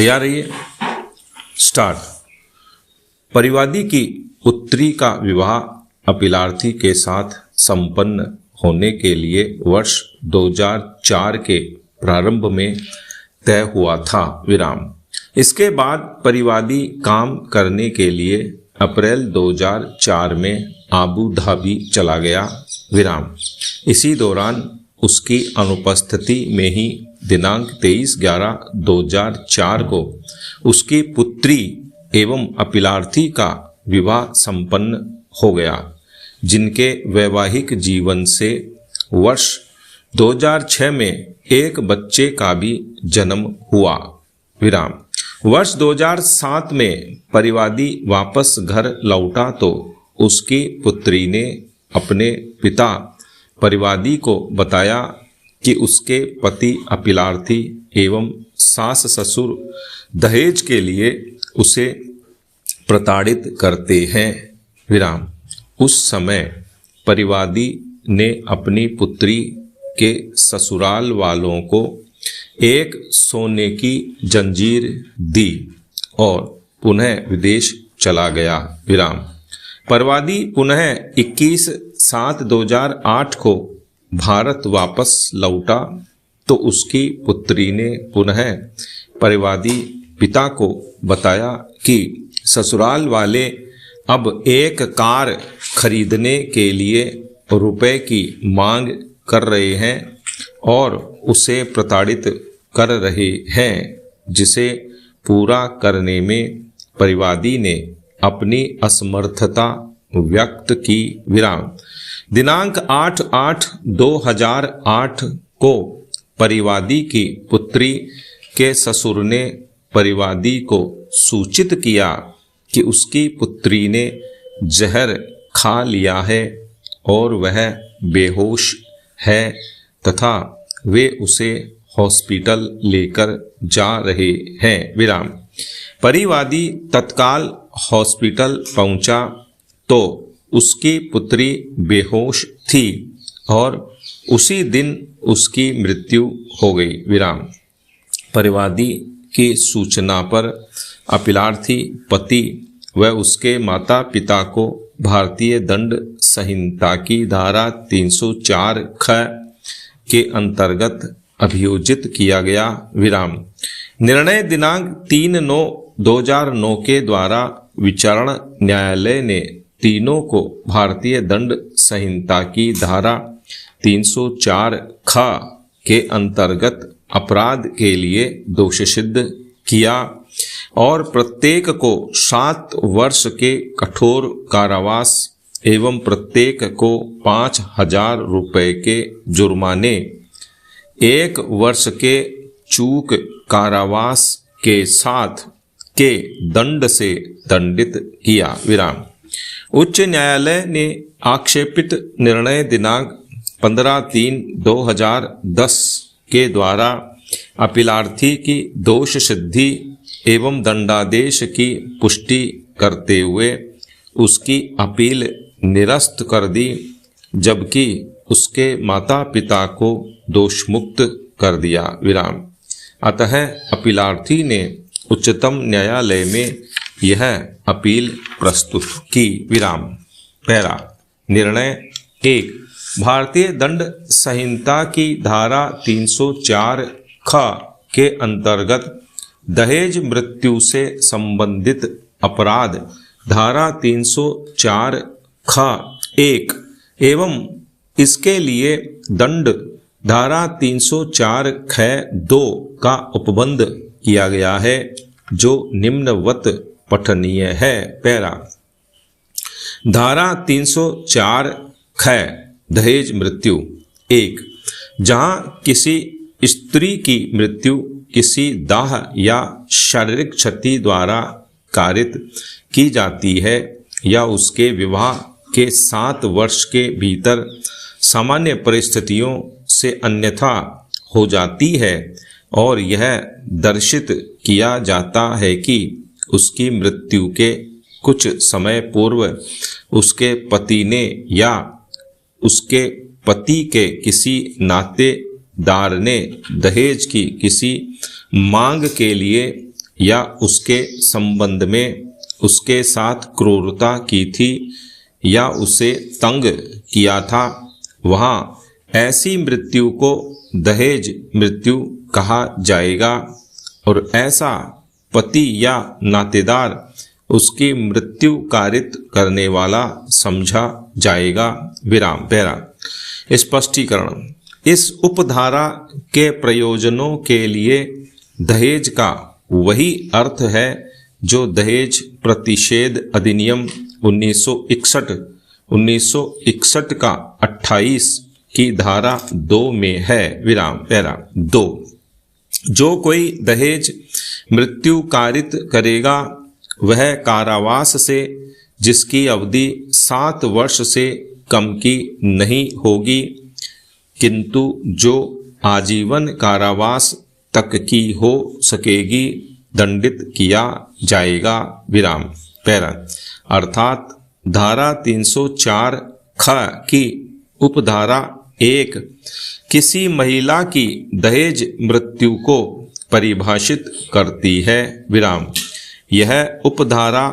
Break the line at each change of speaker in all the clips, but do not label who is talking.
तैयार रहिए। स्टार्ट। परिवादी की पुत्री का विवाह अपीलार्थी के साथ संपन्न होने के लिए वर्ष 2004 के प्रारंभ में तय हुआ था। विराम। इसके बाद परिवादी काम करने के लिए अप्रैल 2004 में आबू धाबी चला गया। विराम। इसी दौरान उसकी अनुपस्थिति में ही दिनांक 23/11/2004 को उसकी पुत्री एवं अपीलार्थी का विवाह संपन्न हो गया, जिनके वैवाहिक जीवन से वर्ष 2006 में एक बच्चे का भी जन्म हुआ। विराम। वर्ष 2007 में परिवादी वापस घर लौटा तो उसकी पुत्री ने अपने पिता परिवादी को बताया कि उसके पति अपीलार्थी एवं सास ससुर दहेज के लिए उसे प्रताड़ित करते हैं। विराम। उस समय परिवादी ने अपनी पुत्री के ससुराल वालों को एक सोने की जंजीर दी और पुनः विदेश चला गया। विराम। परिवादी पुनः 21/7/2008 को भारत वापस लौटा तो उसकी पुत्री ने पुनः परिवादी पिता को बताया कि ससुराल वाले अब एक कार खरीदने के लिए रुपए की मांग कर रहे हैं और उसे प्रताड़ित कर रहे हैं, जिसे पूरा करने में परिवादी ने अपनी असमर्थता व्यक्त की। विराम। दिनांक 8/8/2008 को परिवादी की पुत्री के ससुर ने परिवादी को सूचित किया कि उसकी पुत्री ने जहर खा लिया है और वह बेहोश है तथा वे उसे हॉस्पिटल लेकर जा रहे हैं। विराम। परिवादी तत्काल हॉस्पिटल पहुंचा तो उसकी पुत्री बेहोश थी और उसी दिन उसकी मृत्यु हो गई। विराम। परिवादी की सूचना पर अपीलार्थी पति व उसके माता पिता को भारतीय दंड संहिता की धारा 304 ख के अंतर्गत अभियोजित किया गया। विराम। निर्णय दिनांक 3/9/2009 के द्वारा विचारण न्यायालय ने तीनों को भारतीय दंड संहिता की धारा 304 ख के अंतर्गत अपराध के लिए दोषी सिद्ध किया और प्रत्येक को 7 वर्ष के कठोर कारावास एवं प्रत्येक को 5,000 रुपए के जुर्माने, 1 वर्ष के चूक कारावास के साथ के दंड से दंडित किया। विराम। उच्च न्यायालय ने आक्षेपित निर्णय दिनांक 15/3/2010 के द्वारा अपीलार्थी की दोष सिद्धि एवं दंडादेश की पुष्टि करते हुए उसकी अपील निरस्त कर दी, जबकि उसके माता पिता को दोषमुक्त कर दिया। विराम। अतः अपीलार्थी ने उच्चतम न्यायालय में यह अपील प्रस्तुत की। विराम। पहला निर्णय 1। भारतीय दंड संहिता की धारा 304 ख के अंतर्गत दहेज मृत्यु से संबंधित अपराध धारा 304 ख 1 एवं इसके लिए दंड धारा 304 ख 2 का उपबंध किया गया है, जो निम्नवत पठनीय है। पहला, धारा 304 ख दहेज मृत्यु 1। जहां किसी स्त्री की मृत्यु किसी दाह या शारीरिक क्षति द्वारा कारित की जाती है या उसके विवाह के 7 वर्ष के भीतर सामान्य परिस्थितियों से अन्यथा हो जाती है और यह दर्शित किया जाता है कि उसकी मृत्यु के कुछ समय पूर्व उसके पति ने या उसके पति के किसी नातेदार ने दहेज की किसी मांग के लिए या उसके संबंध में उसके साथ क्रूरता की थी या उसे तंग किया था, वहाँ ऐसी मृत्यु को दहेज मृत्यु कहा जाएगा और ऐसा पति या नातेदार उसकी मृत्यु कारित करने वाला समझा जाएगा। विराम। पैरा। स्पष्टीकरण। इस उपधारा के प्रयोजनों के लिए दहेज का वही अर्थ है जो दहेज प्रतिषेध अधिनियम 1961 का 28 की धारा 2 में है। विराम। पैरा 2। जो कोई दहेज मृत्यु कारित करेगा वह कारावास से जिसकी अवधि 7 वर्ष से कम की नहीं होगी, किंतु जो आजीवन कारावास तक की हो सकेगी, दंडित किया जाएगा। विराम। पैरा। अर्थात धारा 304 ख की उपधारा 1 किसी महिला की दहेज मृत्यु को परिभाषित करती है। विराम। यह उपधारा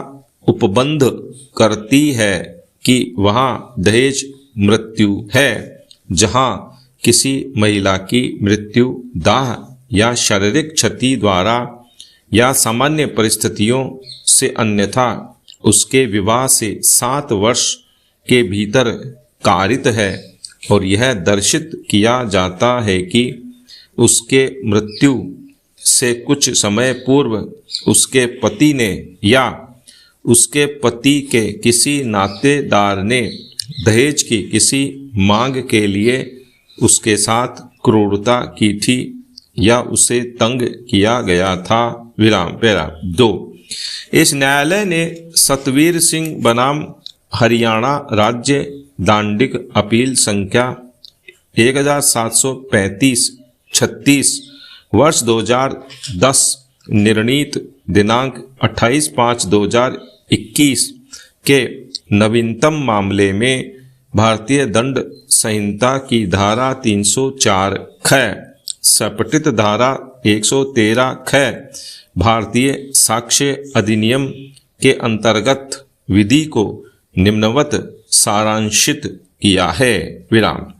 उपबंध करती है कि वहाँ दहेज मृत्यु है जहाँ किसी महिला की मृत्यु दाह या शारीरिक क्षति द्वारा या सामान्य परिस्थितियों से अन्यथा उसके विवाह से 7 वर्ष के भीतर कारित है और यह दर्शित किया जाता है कि उसके मृत्यु से कुछ समय पूर्व उसके पति ने या उसके पति के किसी नातेदार ने दहेज की किसी मांग के लिए उसके साथ क्रूरता की थी या उसे तंग किया गया था। विराम। पैरा 2। इस न्यायालय ने सतवीर सिंह बनाम हरियाणा राज्य दांडिक अपील संख्या 1735/36 वर्ष 2010 निर्णीत दिनांक 28/5/2021 के नवीनतम मामले में भारतीय दंड संहिता की धारा 304 ख सपटित धारा 113 ख भारतीय साक्ष्य अधिनियम के अंतर्गत विधि को निम्नवत सारांशित किया है। विराम।